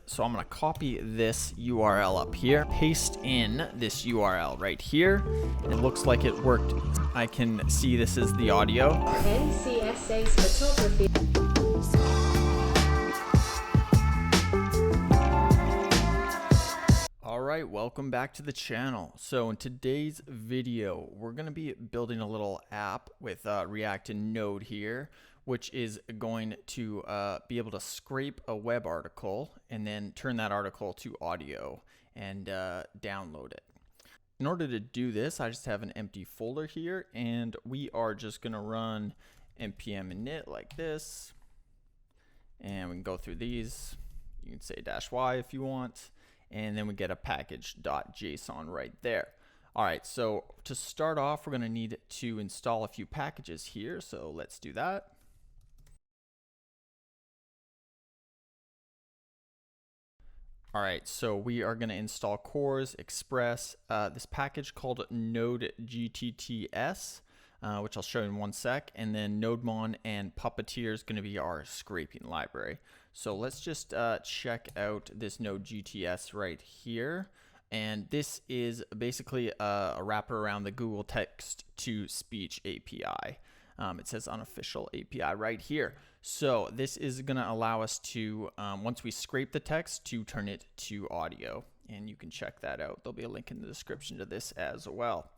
So I'm going to copy this URL up here, paste in this URL right here. It looks like it worked. I can see this is the audio. NCSA's photography. Alright, welcome back to the channel. So in today's video, we're going to be building a little app with React and Node here, which is going to be able to scrape a web article and then turn that article to audio and download it. In order to do this, I just have an empty folder here, and we are just going to run npm init like this, and we can go through these. You can say -y if you want, and then we get a package.json right there. All right, so to start off, we're going to need to install a few packages here, so let's do that. All right, so we are going to install Cores, Express, this package called node-gtts, which I'll show you in one sec, and then NodeMon and Puppeteer is going to be our scraping library. So let's just check out this node-gts right here. And this is basically a wrapper around the Google Text-to-Speech API. It says unofficial API right here. So this is going to allow us to, once we scrape the text, to turn it to audio. And you can check that out. There'll be a link in the description to this as well.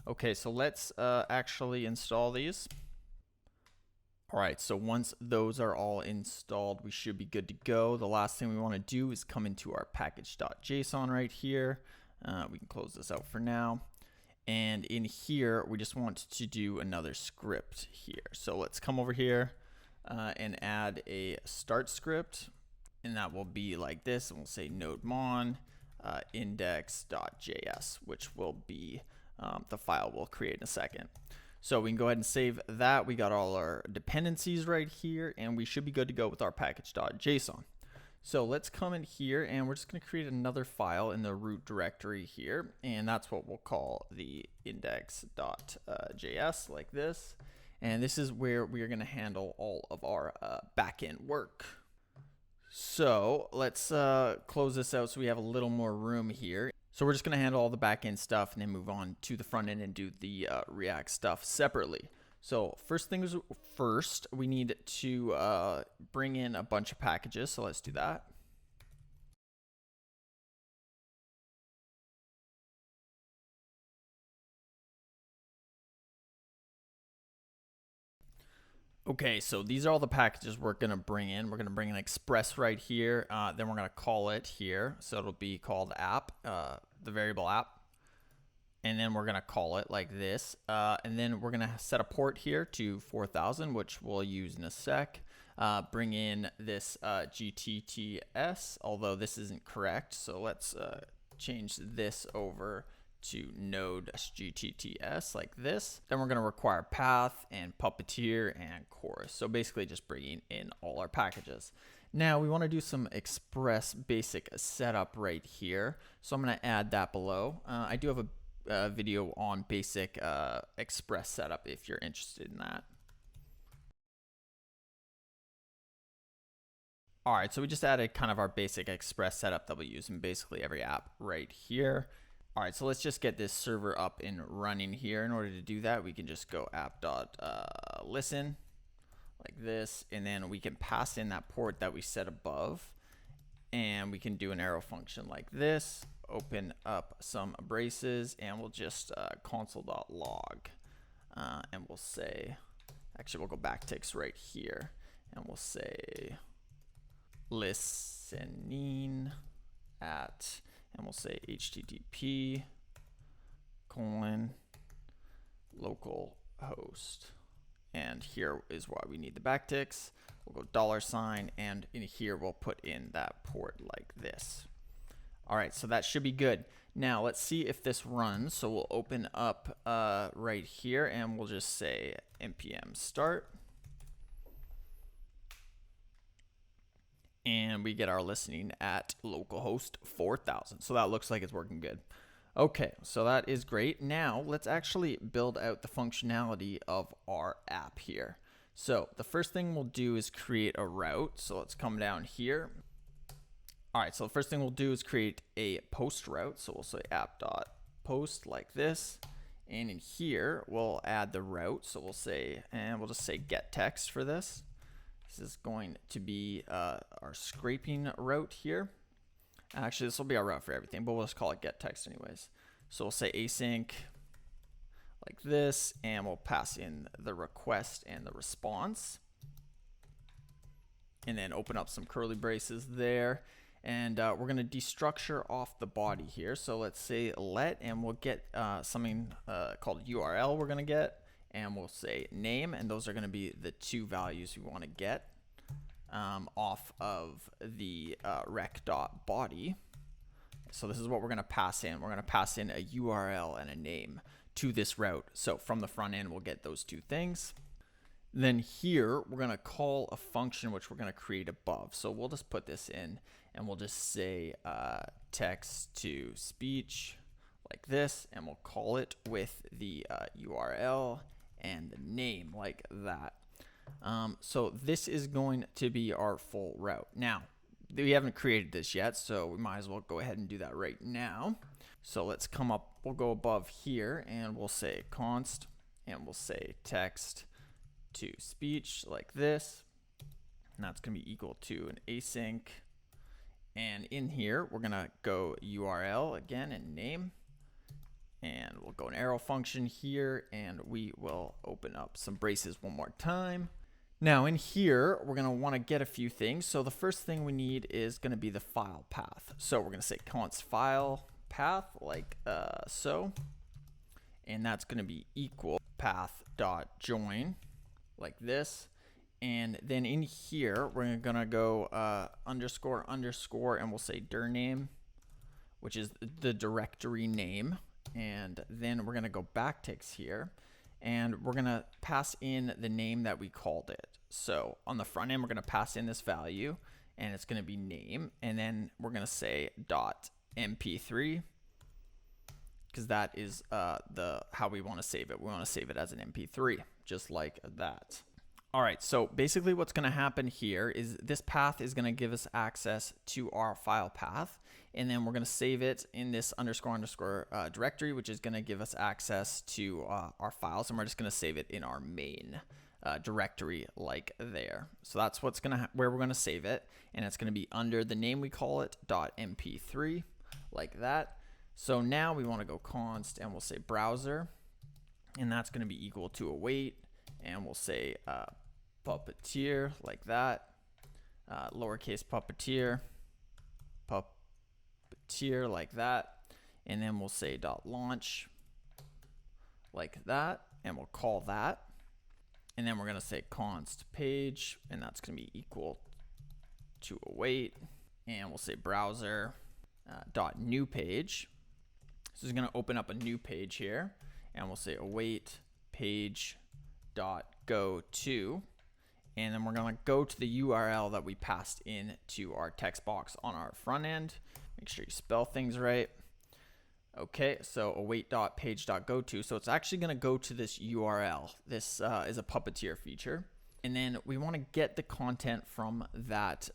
Okay, so let's actually install these. All right, so once those are all installed, we should be good to go. The last thing we want to do is come into our package.json right here. We can close this out for now. And in here, we just want to do another script here. So let's come over here and add a start script. And that will be like this. And we'll say nodemon index.js, which will be the file we'll create in a second. So we can go ahead and save that. We got all our dependencies right here, and we should be good to go with our package.json. So let's come in here, and we're just going to create another file in the root directory here, and that's what we'll call the index.js, like this. And this is where we are going to handle all of our backend work. So let's close this out so we have a little more room here. So we're just going to handle all the backend stuff and then move on to the front end and do the React stuff separately. So first things first, we need to bring in a bunch of packages. So let's do that. Okay, so these are all the packages we're going to bring in. We're going to bring an Express right here. Then we're going to call it here. So it'll be called app, the variable app. And then we're going to call it like this. And then we're going to set a port here to 4000, which we'll use in a sec. Bring in this GTTS, although this isn't correct. So let's change this over to node-gtts like this. Then we're going to require path and Puppeteer and Chorus. So basically just bringing in all our packages. Now we want to do some Express basic setup right here. So I'm going to add that below. I do have a video on basic Express setup if you're interested in that. All right, so we just added kind of our basic Express setup that we use in basically every app right here. All right, so let's just get this server up and running here. In order to do that, we can just go app.listen like this, and then we can pass in that port that we set above, and we can do an arrow function like this, open up some braces, and we'll just console.log, and we'll say, actually we'll go backticks right here, and we'll say listening at, and we'll say http :localhost. And here is why we need the backticks. We'll go $, and in here we'll put in that port like this. All right, so that should be good. Now let's see if this runs. So we'll open up right here, and we'll just say npm start. And we get our listening at localhost 4000. So that looks like it's working good. Okay, so that is great. Now let's actually build out the functionality of our app here. So the first thing we'll do is create a route. So let's come down here All right, so the first thing we'll do is create a post route. So we'll say app.post like this. And in here, we'll add the route. So we'll say, and we'll just say get text for this. This is going to be our scraping route here. Actually, this will be our route for everything, but we'll just call it get text anyways. So we'll say async like this, and we'll pass in the request and the response. And then open up some curly braces there. And we're going to destructure off the body here. So let's say let, and we'll get something called URL we're going to get. And we'll say name, and those are going to be the two values we want to get off of the rec.body. So this is what we're going to pass in. We're going to pass in a URL and a name to this route. So from the front end, we'll get those two things. Then here, we're going to call a function which we're going to create above. So we'll just put this in, and we'll just say text to speech like this, and we'll call it with the URL and the name like that. So this is going to be our full route. Now, we haven't created this yet, so we might as well go ahead and do that right now. So let's come up, we'll go above here, and we'll say const, and we'll say text to speech like this, and that's going to be equal to an async. And in here, we're going to go URL again and name, and we'll go an arrow function here, and we will open up some braces one more time. Now in here, we're going to want to get a few things. So the first thing we need is going to be the file path. So we're going to say const file path like so, and that's going to be equal path.join like this. And then in here, we're going to go underscore underscore, and we'll say dir name, which is the directory name. And then we're going to go backticks here, and we're going to pass in the name that we called it. So on the front end, we're going to pass in this value, and it's going to be name. And then we're going to say .mp3, because that is how we want to save it. We want to save it as an MP3, just like that. All right, so basically what's going to happen here is this path is going to give us access to our file path, and then we're going to save it in this underscore underscore directory, which is going to give us access to our files, and we're just going to save it in our main directory like there. So that's what's going to where we're going to save it, and it's going to be under the name we call it .mp3 like that. So now we want to go const, and we'll say browser, and that's going to be equal to await, and we'll say puppeteer like that, lowercase puppeteer like that, and then we'll say .launch like that, and we'll call that, and then we're going to say const page, and that's going to be equal to await, and we'll say browser .new page. So it's going to open up a new page here, and we'll say await page .go to, and then we're going to go to the URL that we passed in to our text box on our front end. Make sure you spell things right. Okay, so await.page.goto. So it's actually going to go to this URL. This is a Puppeteer feature. And then we want to get the content from that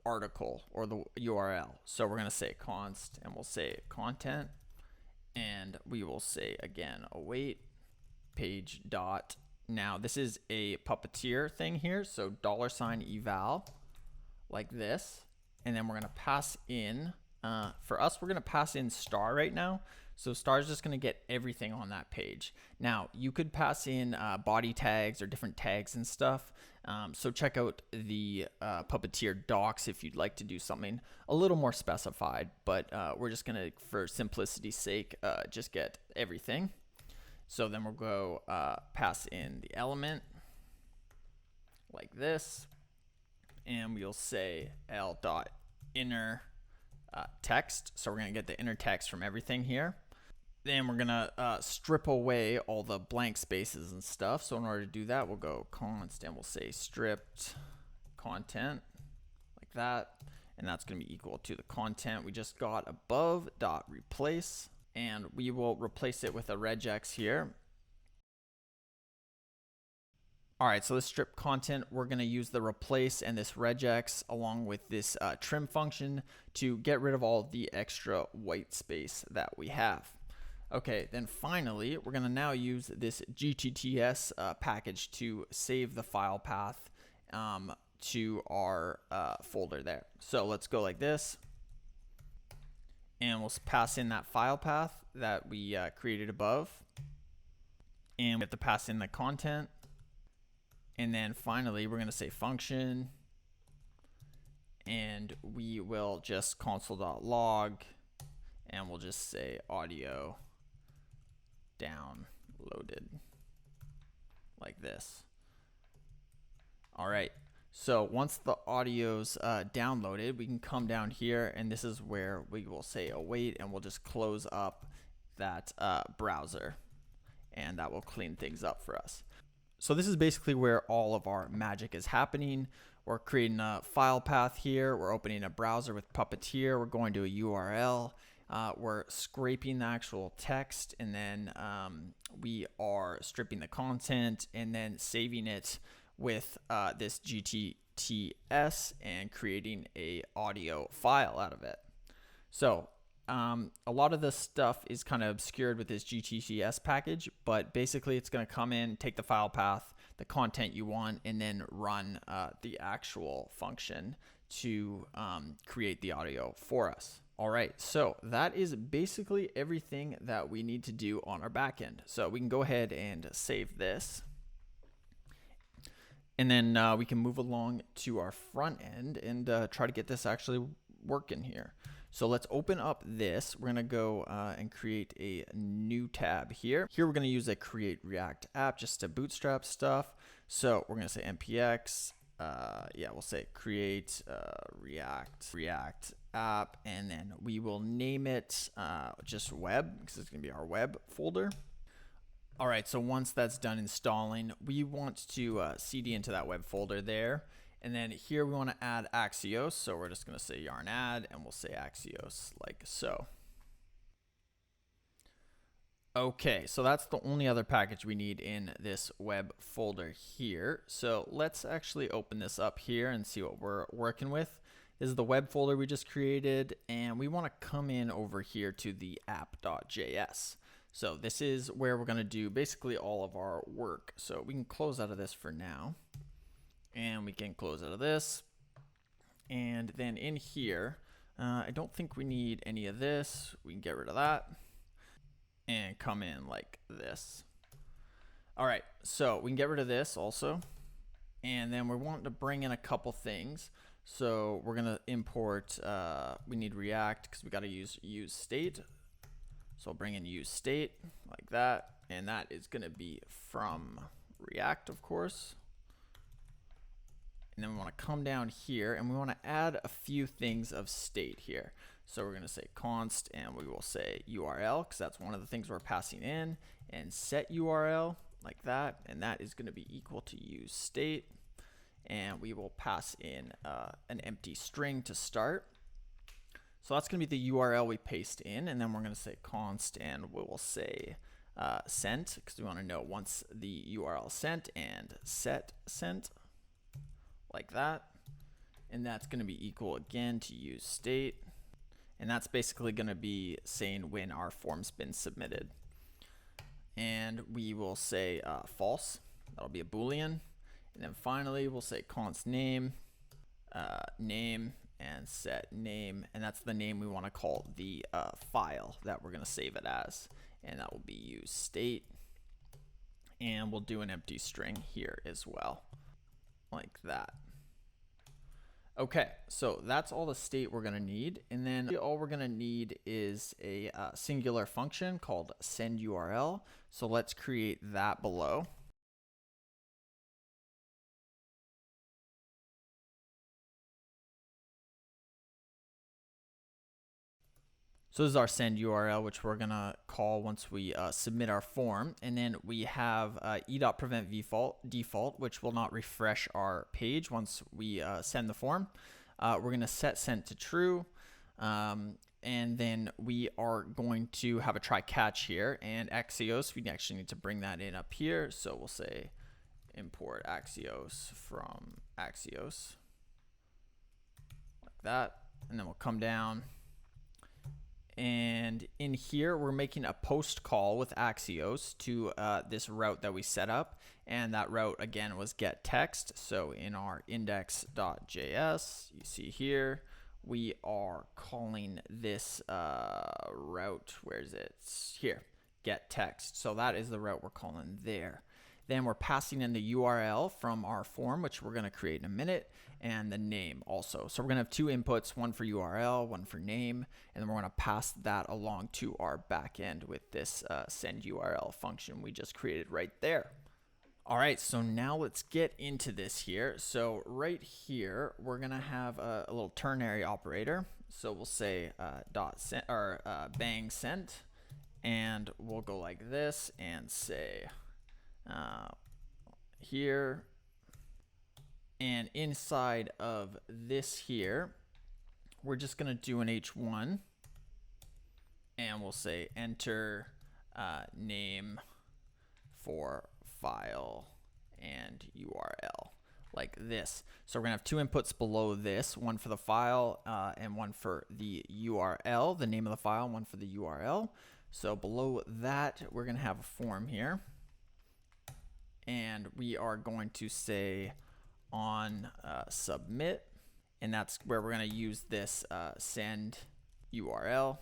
article or the URL. So we're going to say const, and we'll say content, and we will say again await page dot. Now this is a Puppeteer thing here, so $eval like this, and then we're going to pass in for us, we're going to pass in star right now. So star is just going to get everything on that page. Now you could pass in body tags or different tags and stuff. So check out the Puppeteer docs if you'd like to do something a little more specified, but we're just going to, for simplicity's sake, just get everything. So then we'll go pass in the element like this, and we'll say l.inner text. So we're going to get the inner text from everything here. Then we're going to strip away all the blank spaces and stuff. So in order to do that, we'll go const, and we'll say stripped content like that. And that's going to be equal to the content we just got above .replace. And we will replace it with a regex here. All right, so this strip content, we're going to use the replace and this regex along with this trim function to get rid of all the extra white space that we have. Okay, then finally, we're going to now use this gtts package to save the file path to our folder there. So let's go like this, and we'll pass in that file path that we created above, and we have to pass in the content. And then finally, we're going to say function, and we will just console.log, and we'll just say audio downloaded like this. All right. So once the audio's downloaded, we can come down here, and this is where we will say await, and we'll just close up that browser, and that will clean things up for us. So this is basically where all of our magic is happening. We're creating a file path here. We're opening a browser with Puppeteer. We're going to a URL. We're scraping the actual text, and then we are stripping the content and then saving it with this gtts and creating a audio file out of it. So a lot of this stuff is kind of obscured with this gtts package, but basically it's going to come in, take the file path, the content you want, and then run the actual function to create the audio for us. All right, so that is basically everything that we need to do on our backend. So we can go ahead and save this. And then we can move along to our front end and try to get this actually working here. So let's open up this. We're going to go and create a new tab here. Here we're going to use a create React app just to bootstrap stuff. So we're going to say npx. We'll say create React app, and then we will name it just web, because it's going to be our web folder. All right, so once that's done installing, we want to cd into that web folder there. And then here we want to add Axios. So we're just going to say yarn add, and we'll say Axios like so. Okay, so that's the only other package we need in this web folder here. So let's actually open this up here and see what we're working with. This is the web folder we just created, and we want to come in over here to the app.js. So this is where we're going to do basically all of our work. So we can close out of this for now, and we can close out of this. And then in here, I don't think we need any of this. We can get rid of that and come in like this. All right, so we can get rid of this also. And then we're wanting to bring in a couple things. So we're going to import, we need React because we got to use state. So I'll bring in use state like that. And that is going to be from React, of course. And then we want to come down here, and we want to add a few things of state here. So we're going to say const, and we will say URL, because that's one of the things we're passing in, and set URL like that. And that is going to be equal to use state. And we will pass in an empty string to start. So that's going to be the URL we paste in. And then we're going to say const, and we will say sent, because we want to know once the URL sent, and set sent like that. And that's going to be equal again to use state. And that's basically going to be saying when our form's been submitted. And we will say false. That'll be a Boolean. And then finally, we'll say const name, name, and set name. And that's the name we want to call the file that we're going to save it as. And that will be use state. And we'll do an empty string here as well, like that. Okay, so that's all the state we're going to need. And then all we're going to need is a singular function called sendURL. So let's create that below. So this is our send URL, which we're going to call once we submit our form. And then we have e.prevent default, which will not refresh our page once we send the form. We're going to set sent to true. And then we are going to have a try catch here. And Axios, we actually need to bring that in up here. So we'll say import Axios from Axios like that. And then we'll come down. And in here, we're making a post call with Axios to this route that we set up. And that route, again, was get text. So in our index.js, you see here, we are calling this route. Where is it? It's here, get text. So that is the route we're calling there. Then we're passing in the URL from our form, which we're going to create in a minute, and the name also. So we're going to have two inputs, one for URL, one for name, and then we're going to pass that along to our backend with this send URL function we just created right there. All right, so now let's get into this here. So right here, we're going to have a little ternary operator. So we'll say bang sent, and we'll go like this and say here, and inside of this here, we're just going to do an h1, and we'll say enter name for file and URL like this. So we're gonna have two inputs below this, one for the file and one for the URL, the name of the file, and one for the URL. So below that, we're gonna have a form here, and we are going to say on submit, and that's where we're going to use this send URL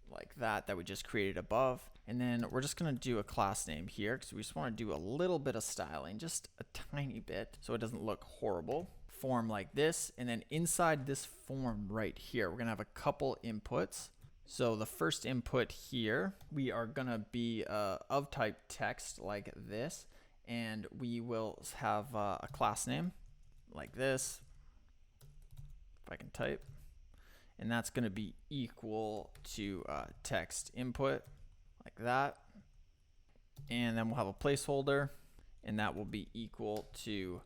like that we just created above. And then we're just going to do a class name here because we just want to do a little bit of styling, just a tiny bit, so it doesn't look horrible. Form like this, and then inside this form right here, we're going to have a couple inputs. So the first input here, we are going to be of type text like this. And we will have a class name like this, if I can type, and that's going to be equal to text input like that. And then we'll have a placeholder, and that will be equal to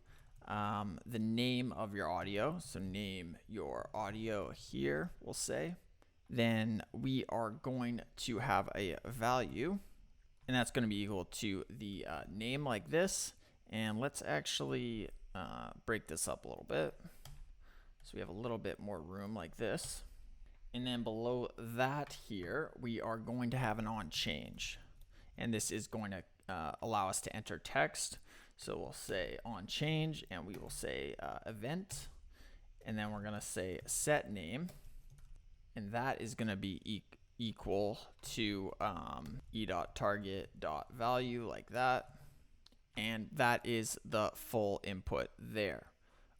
the name of your audio. So name your audio here, we'll say. Then we are going to have a value, and that's going to be equal to the name like this. And let's actually break this up a little bit so we have a little bit more room like this. And then below that here, we are going to have an on change, and this is going to allow us to enter text. So we'll say on change, and we will say event, and then we're going to say set name, and that is going to be equal to e.target.value like that. And that is the full input there.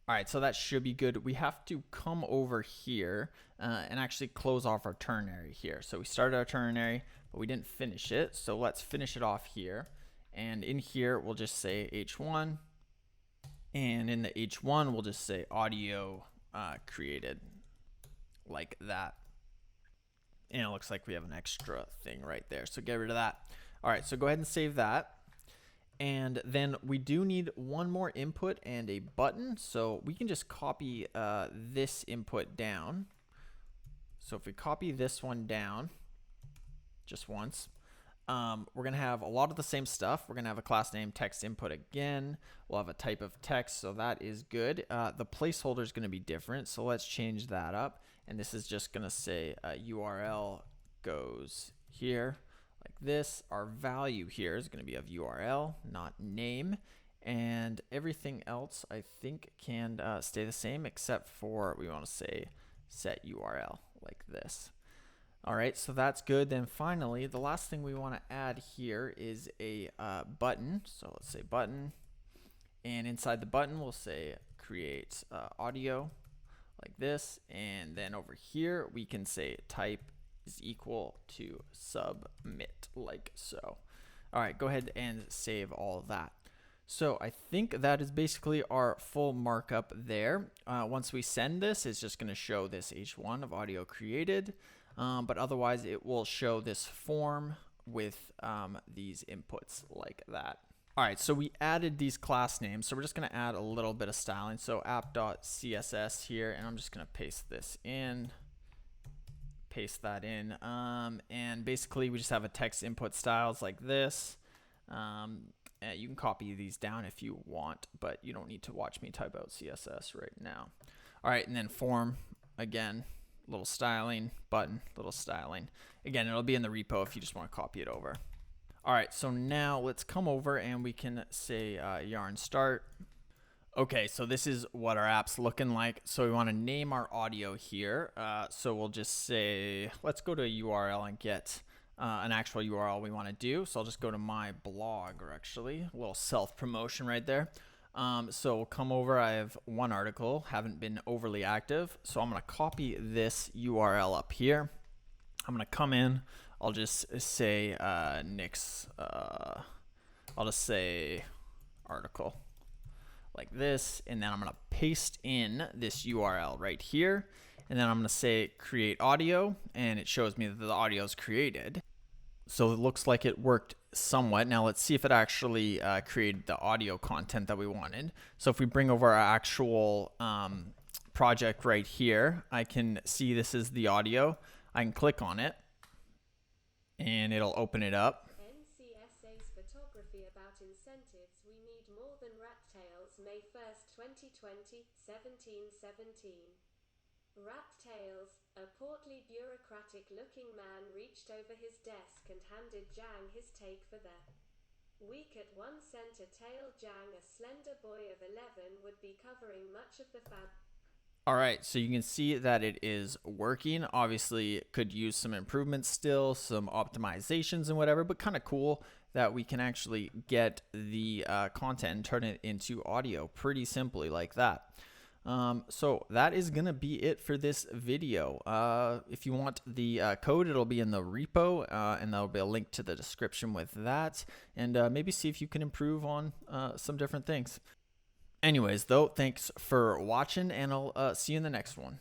All right, so that should be good. We have to come over here and actually close off our ternary here. So we started our ternary, but we didn't finish it. So let's finish it off here. And in here, we'll just say h1. And in the h1, we'll just say audio created like that. And it looks like we have an extra thing right there. So get rid of that. All right, so go ahead and save that. And then we do need one more input and a button. So we can just copy this input down. So if we copy this one down just once, we're going to have a lot of the same stuff. We're going to have a class name text input again. We'll have a type of text, so that is good. The placeholder is going to be different, so let's change that up. And this is just going to say URL goes here. Like this. Our value here is going to be of URL, not name, and everything else I think can stay the same, except for we want to say set URL like this. All right, so that's good. Then finally, the last thing we want to add here is a button. So let's say button, and inside the button we'll say create audio like this, and then over here we can say type is equal to submit like so. All right, go ahead and save all of that. So I think that is basically our full markup there. Once we send this, it's just going to show this h1 of audio created, but otherwise it will show this form with these inputs like that. All right, so we added these class names, so we're just going to add a little bit of styling. So app.css here, and I'm just going to paste this in. Paste that in, and basically we just have a text input styles like this, You can copy these down if you want, but you don't need to watch me type out CSS right now. All right, and then form, again, little styling, button, little styling. Again, it'll be in the repo if you just want to copy it over. All right, so now let's come over and we can say yarn start. Okay, so this is what our app's looking like. So we want to name our audio here. So we'll just say, let's go to a URL and get an actual URL we want to do. So I'll just go to my blog, or actually a little self-promotion right there. So we'll come over. I have one article, haven't been overly active. So I'm going to copy this URL up here. I'm going to come in. I'll just say Nick's, I'll just say article like this, and then I'm going to paste in this URL right here, and then I'm going to say create audio, and it shows me that the audio is created. So it looks like it worked somewhat. Now let's see if it actually created the audio content that we wanted. So if we bring over our actual project right here, I can see this is the audio. I can click on it, and it'll open it up. NCSA's photography about incentives. We need more than rat tails. May 1st, 2020, 1717. Rat tails. A portly, bureaucratic-looking man reached over his desk and handed Jang his take for the week. At 1 cent a tail, Jang, a slender boy of 11, would be covering much of the fabric. All right, so you can see that it is working. Obviously, it could use some improvements still, some optimizations and whatever, but kind of cool that we can actually get the content and turn it into audio pretty simply like that. So that is going to be it for this video. If you want the code, it'll be in the repo, and there'll be a link to the description with that, and maybe see if you can improve on some different things. Anyways, though, thanks for watching, and I'll see you in the next one.